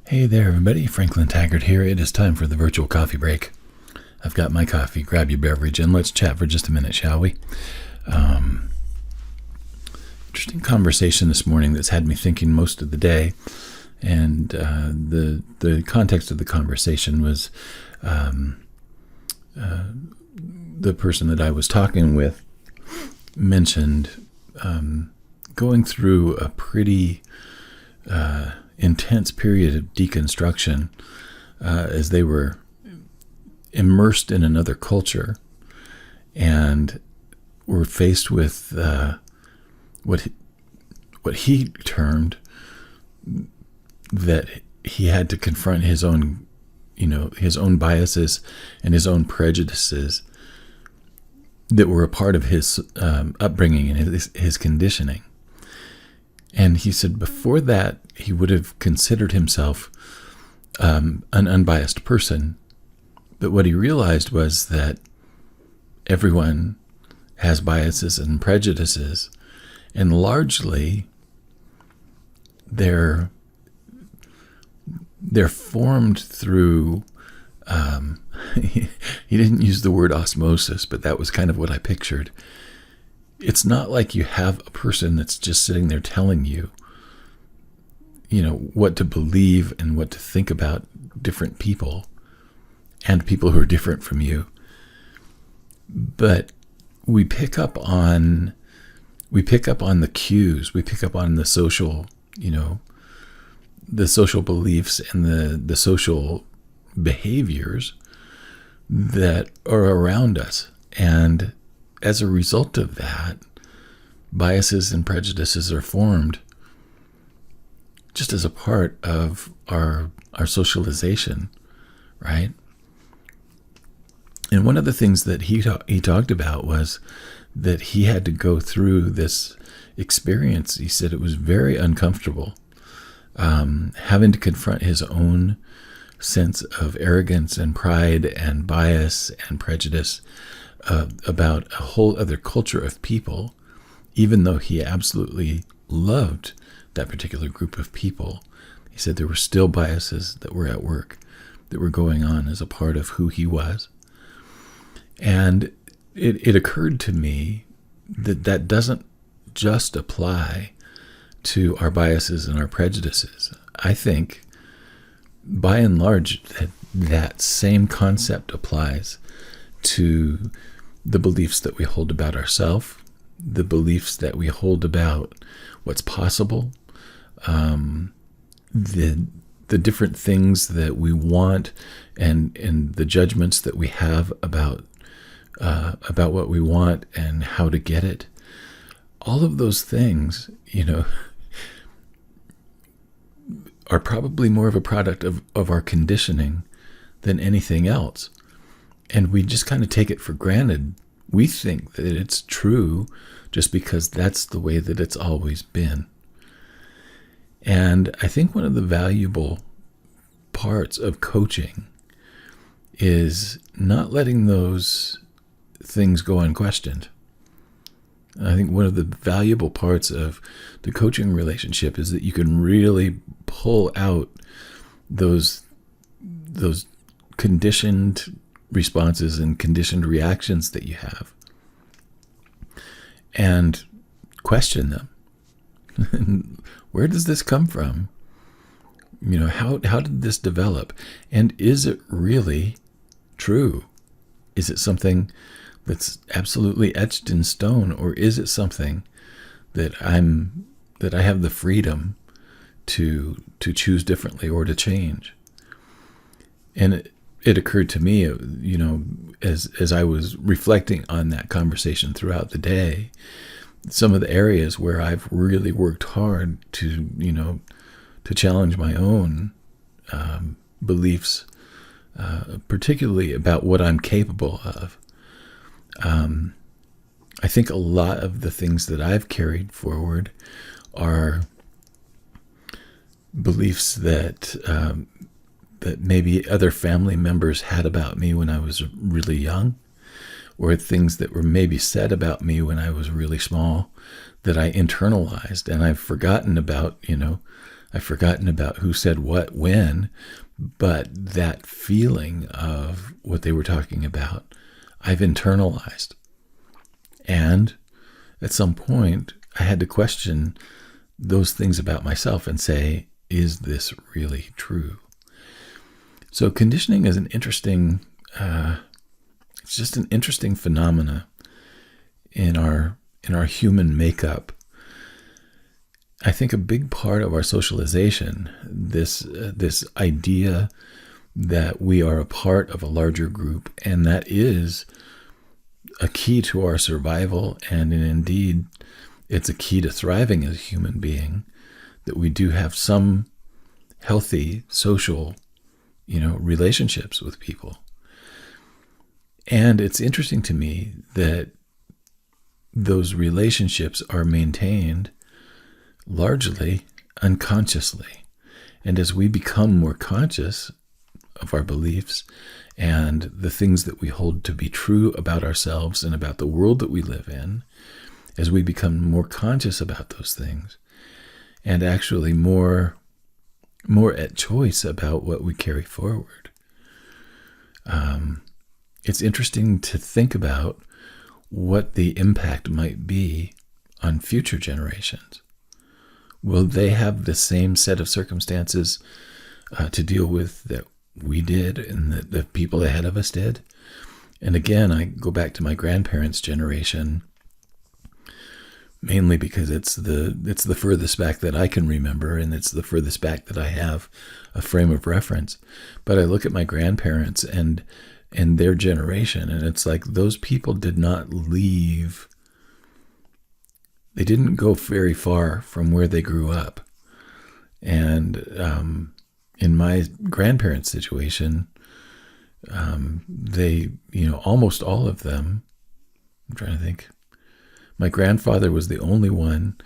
Hey there, everybody. Franklin Taggart here. It is time for the virtual coffee break. I've got my coffee. Grab your beverage and let's chat for just a minute, shall we? Interesting conversation this morning that's had me thinking most of the day. And the context of the conversation was the person that I was talking with mentioned going through a pretty intense period of deconstruction as they were immersed in another culture and were faced with what he termed that he had to confront his own biases and his own prejudices that were a part of his upbringing and his conditioning. And he said before that, he would have considered himself an unbiased person. But what he realized was that everyone has biases and prejudices, and largely they're formed through, he didn't use the word osmosis, but that was kind of what I pictured. It's not like you have a person that's just sitting there telling you, what to believe and what to think about different people and people who are different from you. But we pick up on the cues, we pick up on the social, the social beliefs and the social behaviors that are around us. And as a result of that, biases and prejudices are formed just as a part of our socialization, right? And one of the things that he talked about was that he had to go through this experience. He said it was very uncomfortable, having to confront his own sense of arrogance and pride and bias and prejudice about a whole other culture of people, even though he absolutely loved that particular group of people. He said there were still biases that were at work, that were going on as a part of who he was. And it occurred to me that doesn't just apply to our biases and our prejudices. I think, by and large, that same concept applies to the beliefs that we hold about ourselves, the beliefs that we hold about what's possible, the different things that we want, and the judgments that we have about what we want and how to get it. All of those things, are probably more of a product of our conditioning than anything else. And we just kind of take it for granted. We think that it's true just because that's the way that it's always been. And I think one of the valuable parts of coaching is not letting those things go unquestioned. I think one of the valuable parts of the coaching relationship is that you can really pull out those conditioned responses and conditioned reactions that you have and question them. Where does this come from? How did this develop? And is it really true? Is it something that's absolutely etched in stone, or is it something that I have the freedom to choose differently or to change? And it occurred to me, as I was reflecting on that conversation throughout the day, some of the areas where I've really worked hard to challenge my own beliefs, particularly about what I'm capable of. I think a lot of the things that I've carried forward are beliefs that maybe other family members had about me when I was really young, or things that were maybe said about me when I was really small that I internalized, and I've forgotten about, I've forgotten about who said what when, but that feeling of what they were talking about, I've internalized. And at some point, I had to question those things about myself and say, is this really true? So conditioning is an interesting, it's just an interesting phenomena in our human makeup. I think a big part of our socialization, this idea that we are a part of a larger group, and that is a key to our survival, and indeed, it's a key to thriving as a human being, that we do have some healthy social, relationships with people. And it's interesting to me that those relationships are maintained largely unconsciously. And as we become more conscious of our beliefs and the things that we hold to be true about ourselves and about the world that we live in, as we become more conscious about those things and actually more at choice about what we carry forward, it's interesting to think about what the impact might be on future generations. Will they have the same set of circumstances to deal with that we did and that the people ahead of us did? And again, I go back to my grandparents' generation, mainly because it's the furthest back that I can remember, and it's the furthest back that I have a frame of reference. But I look at my grandparents and their generation, and it's like those people did not leave. They didn't go very far from where they grew up. And in my grandparents' situation, they, almost all of them, I'm trying to think, my grandfather was the only one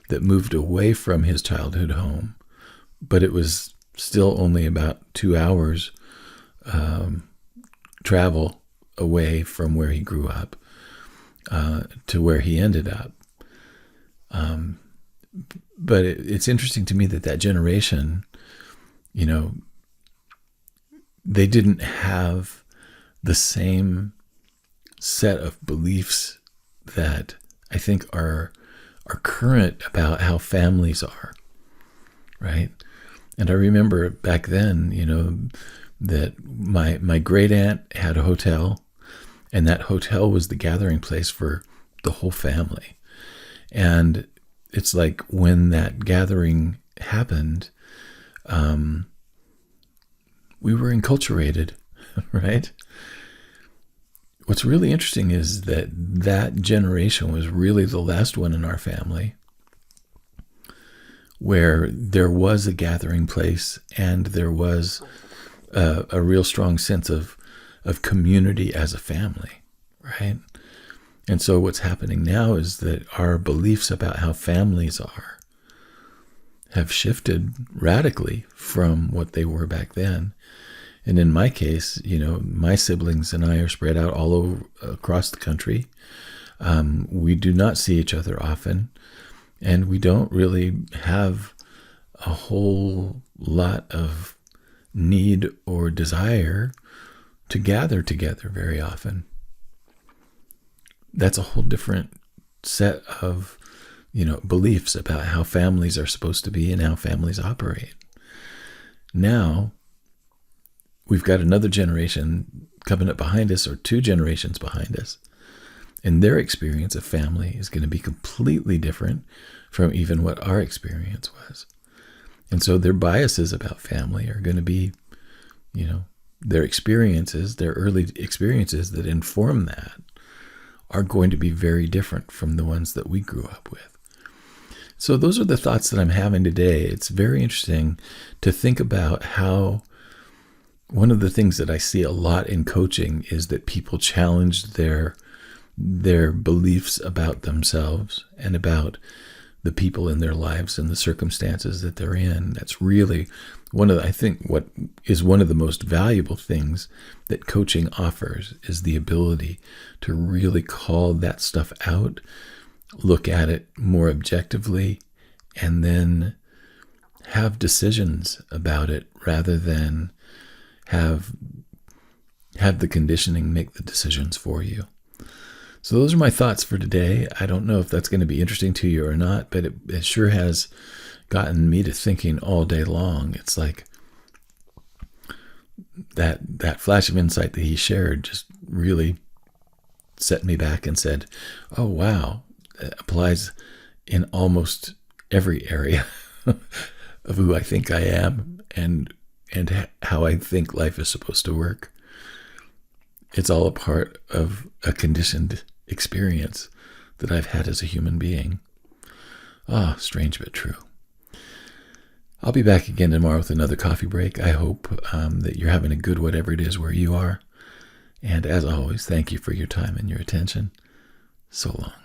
that moved away from his childhood home, but it was still only about 2 hours travel away from where he grew up to where he ended up. But it's interesting to me that generation, they didn't have the same set of beliefs that I think are current about how families are, right? And I remember back then, that my great aunt had a hotel, and that hotel was the gathering place for the whole family. And it's like when that gathering happened, we were enculturated, right? What's really interesting is that generation was really the last one in our family where there was a gathering place and there was a real strong sense of community as a family, right? And so what's happening now is that our beliefs about how families are have shifted radically from what they were back then. And in my case, my siblings and I are spread out all over across the country. We do not see each other often, and we don't really have a whole lot of need or desire to gather together very often. That's a whole different set of, beliefs about how families are supposed to be and how families operate. Now, we've got another generation coming up behind us, or 2 generations behind us, and their experience of family is going to be completely different from even what our experience was. And so their biases about family are going to be, their experiences, their early experiences that inform that are going to be very different from the ones that we grew up with. So those are the thoughts that I'm having today. It's very interesting to think about how one of the things that I see a lot in coaching is that people challenge their beliefs about themselves and about the people in their lives and the circumstances that they're in. That's really I think what is one of the most valuable things that coaching offers is the ability to really call that stuff out, look at it more objectively, and then have decisions about it rather than have the conditioning make the decisions for you. So those are my thoughts for today. I don't know if that's going to be interesting to you or not, but it sure has gotten me to thinking all day long. It's like that flash of insight that he shared just really set me back and said, oh, wow, it applies in almost every area of who I think I am and how I think life is supposed to work. It's all a part of a conditioned experience that I've had as a human being. Strange but true. I'll be back again tomorrow with another coffee break. I hope that you're having a good whatever it is where you are. And as always, thank you for your time and your attention. So long.